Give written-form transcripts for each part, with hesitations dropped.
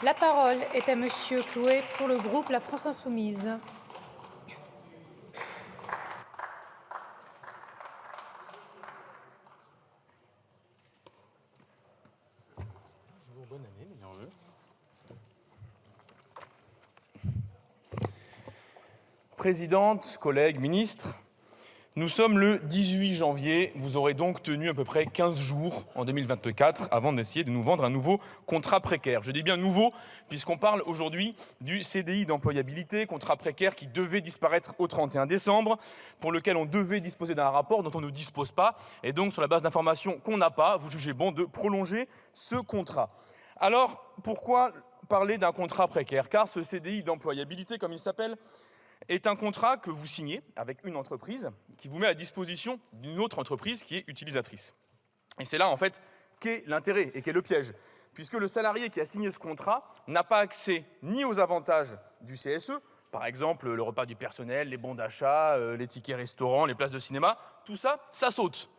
La parole est à Monsieur Chloé pour le groupe La France Insoumise. Bonne année, meilleurs vœux. Présidente, collègues, ministres, nous sommes le 18 janvier. Vous aurez donc tenu à peu près 15 jours en 2024 avant d'essayer de nous vendre un nouveau contrat précaire. Je dis bien nouveau puisqu'on parle aujourd'hui du CDI d'employabilité, contrat précaire qui devait disparaître au 31 décembre, pour lequel on devait disposer d'un rapport dont on ne dispose pas. Et donc, sur la base d'informations qu'on n'a pas, vous jugez bon de prolonger ce contrat. Alors, pourquoi parler d'un contrat précaire? Car ce CDI d'employabilité, comme il s'appelle, est un contrat que vous signez avec une entreprise qui vous met à disposition d'une autre entreprise qui est utilisatrice. Et c'est là, en fait, qu'est l'intérêt et qu'est le piège, puisque le salarié qui a signé ce contrat n'a pas accès ni aux avantages du CSE, par exemple le repas du personnel, les bons d'achat, les tickets restaurants, les places de cinéma, tout ça, ça saute.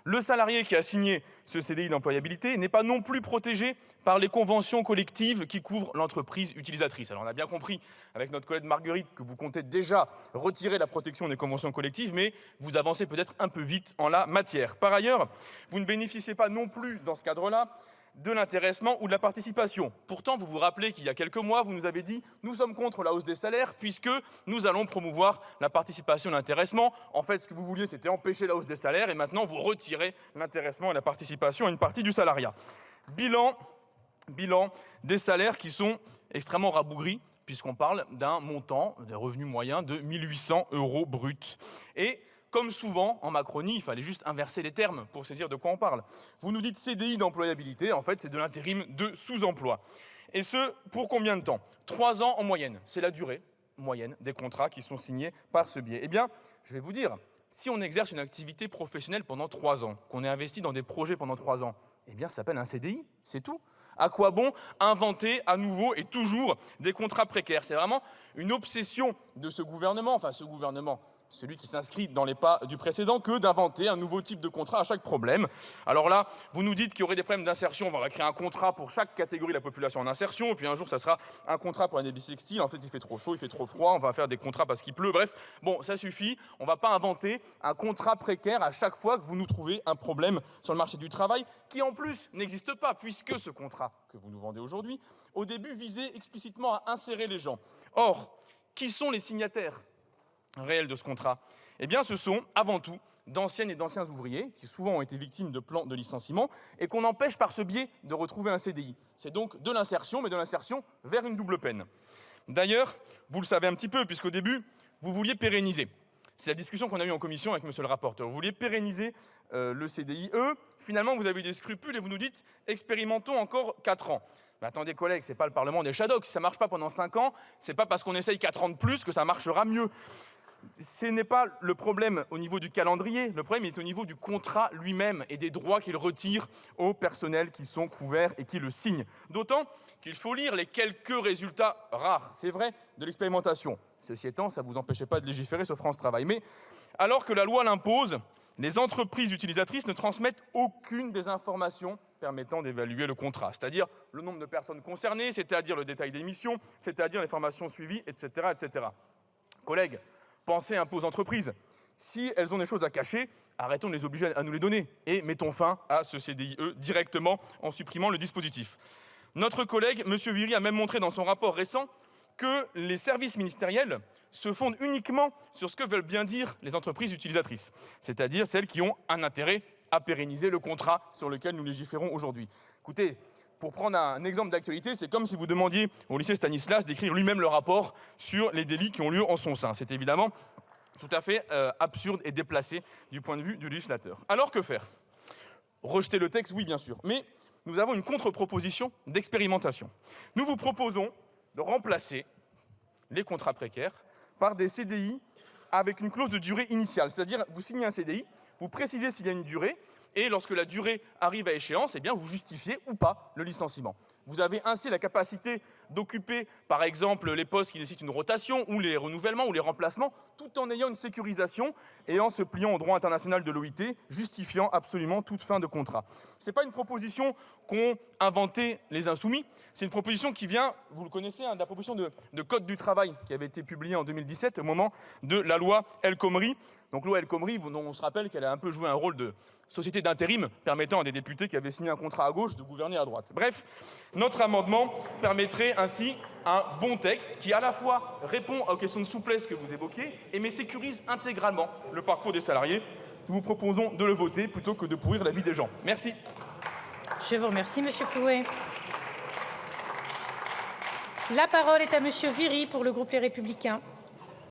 Le salarié qui a signé ce CDI d'employabilité n'est pas non plus protégé par les conventions collectives qui couvrent l'entreprise utilisatrice. Alors on a bien compris avec notre collègue Marguerite que vous comptez déjà retirer la protection des conventions collectives, mais vous avancez peut-être un peu vite en la matière. Par ailleurs, vous ne bénéficiez pas non plus dans ce cadre-là de l'intéressement ou de la participation. Pourtant, vous vous rappelez qu'il y a quelques mois, vous nous avez dit « Nous sommes contre la hausse des salaires puisque nous allons promouvoir la participation et l'intéressement ». En fait, ce que vous vouliez, c'était empêcher la hausse des salaires et maintenant, vous retirez l'intéressement et la participation à une partie du salariat. Bilan des salaires qui sont extrêmement rabougris puisqu'on parle d'un montant, des revenus moyens de 1 800 € bruts. Et comme souvent, en Macronie, il fallait juste inverser les termes pour saisir de quoi on parle. Vous nous dites CDI d'employabilité, en fait, c'est de l'intérim de sous-emploi. Et ce, pour combien de temps? 3 ans en moyenne. C'est la durée moyenne des contrats qui sont signés par ce biais. Eh bien, je vais vous dire, si on exerce une activité professionnelle pendant 3 ans, qu'on est investi dans des projets pendant 3 ans, eh bien, ça s'appelle un CDI, c'est tout. À quoi bon inventer à nouveau et toujours des contrats précaires? C'est vraiment une obsession de ce gouvernement, celui qui s'inscrit dans les pas du précédent, que d'inventer un nouveau type de contrat à chaque problème. Alors là, vous nous dites qu'il y aurait des problèmes d'insertion, on va créer un contrat pour chaque catégorie de la population en insertion, et puis un jour, ça sera un contrat pour un bissextile. En fait, il fait trop chaud, il fait trop froid, on va faire des contrats parce qu'il pleut. Bref, bon, ça suffit. On ne va pas inventer un contrat précaire à chaque fois que vous nous trouvez un problème sur le marché du travail, qui en plus n'existe pas, puisque ce contrat que vous nous vendez aujourd'hui, au début, visait explicitement à insérer les gens. Or, qui sont les signataires réels de ce contrat? Eh bien, ce sont avant tout d'anciennes et d'anciens ouvriers qui souvent ont été victimes de plans de licenciement et qu'on empêche par ce biais de retrouver un CDI. C'est donc de l'insertion, mais de l'insertion vers une double peine. D'ailleurs, vous le savez un petit peu, puisqu'au début, vous vouliez pérenniser. C'est la discussion qu'on a eue en commission avec monsieur le rapporteur. Vous vouliez pérenniser le CDIE. Finalement, vous avez eu des scrupules et vous nous dites « expérimentons encore 4 ans ». Mais attendez, collègues, ce n'est pas le Parlement des Shadocks. Si ça ne marche pas pendant 5 ans, ce n'est pas parce qu'on essaye 4 ans de plus que ça marchera mieux. Ce n'est pas le problème au niveau du calendrier, le problème est au niveau du contrat lui-même et des droits qu'il retire aux personnels qui sont couverts et qui le signent. D'autant qu'il faut lire les quelques résultats rares, c'est vrai, de l'expérimentation. Ceci étant, ça ne vous empêchait pas de légiférer sur France Travail. Mais alors que la loi l'impose, les entreprises utilisatrices ne transmettent aucune des informations permettant d'évaluer le contrat, c'est-à-dire le nombre de personnes concernées, c'est-à-dire le détail des missions, c'est-à-dire les formations suivies, etc. etc. Collègues, pensez un peu aux entreprises. Si elles ont des choses à cacher, arrêtons de les obliger à nous les donner et mettons fin à ce CDIE directement en supprimant le dispositif. Notre collègue, M. Viry, a même montré dans son rapport récent que les services ministériels se fondent uniquement sur ce que veulent bien dire les entreprises utilisatrices, c'est-à-dire celles qui ont un intérêt à pérenniser le contrat sur lequel nous légiférons aujourd'hui. Écoutez, pour prendre un exemple d'actualité, c'est comme si vous demandiez au lycée Stanislas d'écrire lui-même le rapport sur les délits qui ont lieu en son sein. C'est évidemment tout à fait absurde et déplacé du point de vue du législateur. Alors que faire? Rejeter le texte, oui bien sûr, mais nous avons une contre-proposition d'expérimentation. Nous vous proposons de remplacer les contrats précaires par des CDI avec une clause de durée initiale. C'est-à-dire, vous signez un CDI, vous précisez s'il y a une durée, et lorsque la durée arrive à échéance, eh bien, vous justifiez ou pas le licenciement. Vous avez ainsi la capacité d'occuper, par exemple, les postes qui nécessitent une rotation, ou les renouvellements, ou les remplacements, tout en ayant une sécurisation et en se pliant au droit international de l'OIT, justifiant absolument toute fin de contrat. Ce n'est pas une proposition qu'ont inventé les Insoumis, c'est une proposition qui vient, vous le connaissez, de la proposition de Code du travail qui avait été publiée en 2017 au moment de la loi El Khomri. Donc loi El Khomri, dont on se rappelle qu'elle a un peu joué un rôle de société d'intérim permettant à des députés qui avaient signé un contrat à gauche de gouverner à droite. Bref, notre amendement permettrait ainsi un bon texte qui à la fois répond aux questions de souplesse que vous évoquiez mais sécurise intégralement le parcours des salariés. Nous vous proposons de le voter plutôt que de pourrir la vie des gens. Merci. Je vous remercie, Monsieur Clouet. La parole est à Monsieur Viry pour le groupe Les Républicains.